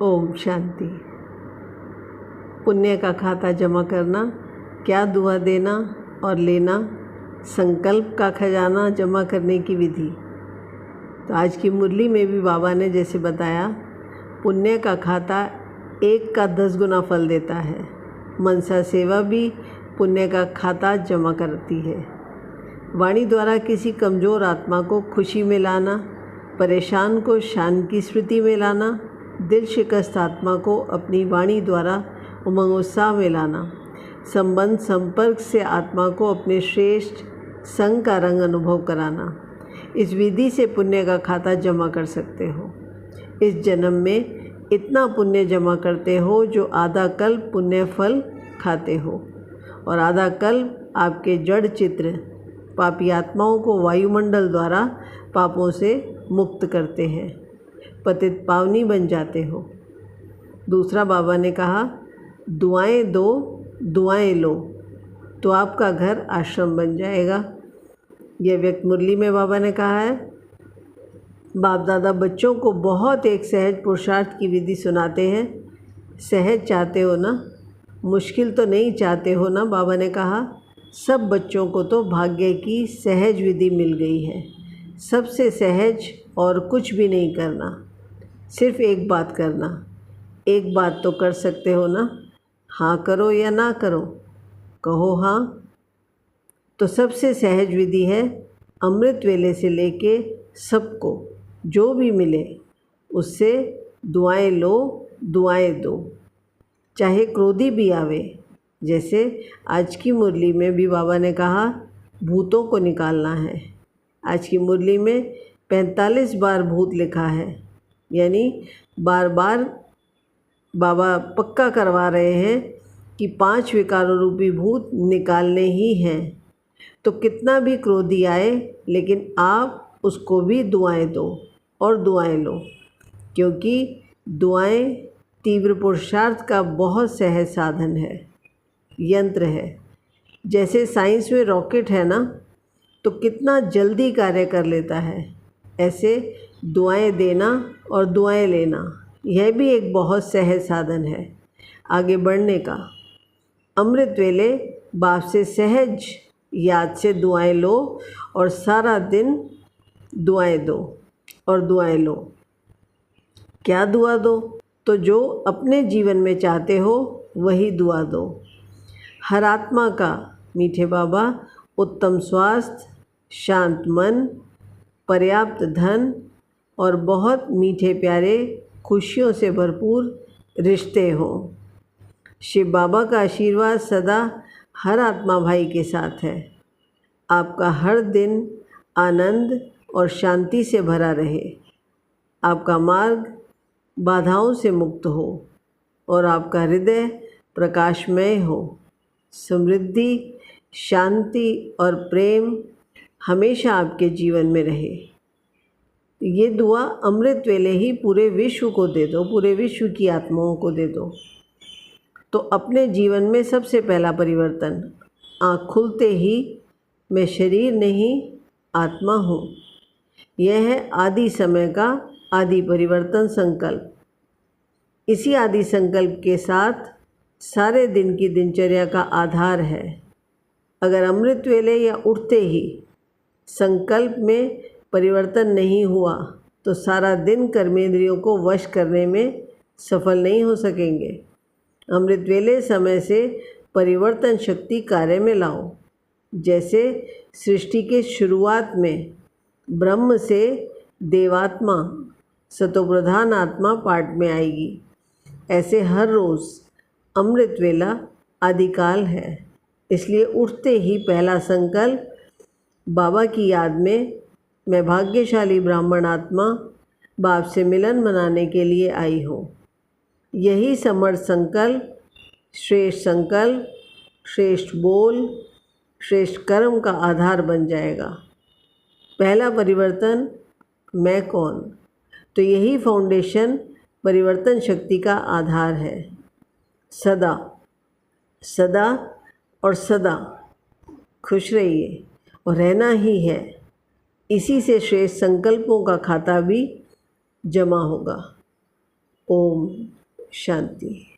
ओम शांति। पुण्य का खाता जमा करना, क्या दुआ देना और लेना, संकल्प का खजाना जमा करने की विधि। तो आज की मुरली में भी बाबा ने जैसे बताया, पुण्य का खाता 1 का 10 गुना फल देता है। मनसा सेवा भी पुण्य का खाता जमा करती है। वाणी द्वारा किसी कमज़ोर आत्मा को खुशी में लाना, परेशान को शान की स्मृति में लाना, दिल शिकस्त आत्मा को अपनी वाणी द्वारा उमंग उत्साह में लाना, संबंध संपर्क से आत्मा को अपने श्रेष्ठ संग का रंग अनुभव कराना, इस विधि से पुण्य का खाता जमा कर सकते हो। इस जन्म में इतना पुण्य जमा करते हो जो आधा कल्प पुण्य फल खाते हो, और आधा कल्प आपके जड़ चित्र पापी आत्माओं को वायुमंडल द्वारा पापों से मुक्त करते हैं, पतित पावनी बन जाते हो। दूसरा बाबा ने कहा, दुआएं दो दुआएं लो तो आपका घर आश्रम बन जाएगा। यह व्यक्त मुरली में बाबा ने कहा है। बाप दादा बच्चों को बहुत एक सहज पुरुषार्थ की विधि सुनाते हैं। सहज चाहते हो ना, मुश्किल तो नहीं चाहते हो ना। बाबा ने कहा, सब बच्चों को तो भाग्य की सहज विधि मिल गई है। सबसे सहज और कुछ भी नहीं करना, सिर्फ एक बात करना। एक बात तो कर सकते हो ना, हाँ करो या ना करो। कहो हाँ। तो सबसे सहज विधि है अमृत वेले से लेके सबको जो भी मिले उससे दुआएं लो, दुआएं दो। चाहे क्रोधी भी आवे, जैसे आज की मुरली में भी बाबा ने कहा, भूतों को निकालना है। आज की मुरली में 45 बार भूत लिखा है, यानी बार बार बाबा पक्का करवा रहे हैं कि 5 विकारों रूपी भूत निकालने ही हैं। तो कितना भी क्रोधी आए, लेकिन आप उसको भी दुआएं दो और दुआएं लो, क्योंकि दुआएं तीव्र पुरुषार्थ का बहुत सहज साधन है, यंत्र है। जैसे साइंस में रॉकेट है ना, तो कितना जल्दी कार्य कर लेता है, ऐसे दुआएं देना और दुआएं लेना, यह भी एक बहुत सहज साधन है आगे बढ़ने का। अमृत वेले बाप से सहज याद से दुआएं लो और सारा दिन दुआएं दो और दुआएं लो। क्या दुआ दो? तो जो अपने जीवन में चाहते हो वही दुआ दो। हर आत्मा का, मीठे बाबा, उत्तम स्वास्थ्य, शांत मन, पर्याप्त धन और बहुत मीठे प्यारे खुशियों से भरपूर रिश्ते हों। शिव बाबा का आशीर्वाद सदा हर आत्मा भाई के साथ है। आपका हर दिन आनंद और शांति से भरा रहे। आपका मार्ग बाधाओं से मुक्त हो और आपका हृदय प्रकाशमय हो। समृद्धि, शांति और प्रेम हमेशा आपके जीवन में रहे। ये दुआ अमृत वेले ही पूरे विश्व को दे दो, पूरे विश्व की आत्माओं को दे दो। तो अपने जीवन में सबसे पहला परिवर्तन, आँख खुलते ही मैं शरीर नहीं आत्मा हूँ। यह है आदि समय का आदि परिवर्तन संकल्प। इसी आदि संकल्प के साथ सारे दिन की दिनचर्या का आधार है। अगर अमृत वेले या उठते ही संकल्प में परिवर्तन नहीं हुआ तो सारा दिन कर्मेंद्रियों को वश करने में सफल नहीं हो सकेंगे। अमृत वेले समय से परिवर्तन शक्ति कार्य में लाओ। जैसे सृष्टि के शुरुआत में ब्रह्म से देवात्मा, सतोप्रधान आत्मा पाठ में आएगी, ऐसे हर रोज़ अमृत वेला आदिकाल है। इसलिए उठते ही पहला संकल्प बाबा की याद में, मैं भाग्यशाली ब्राह्मण आत्मा बाप से मिलन मनाने के लिए आई हूँ। यही समर्थ संकल्प, संकल्प, श्रेष्ठ बोल, श्रेष्ठ कर्म का आधार बन जाएगा। पहला परिवर्तन, मैं कौन? तो यही फाउंडेशन परिवर्तन शक्ति का आधार है। सदा सदा और सदा खुश रहिए और रहना ही है। इसी से श्रेष्ठ संकल्पों का खाता भी जमा होगा। ओम शांति।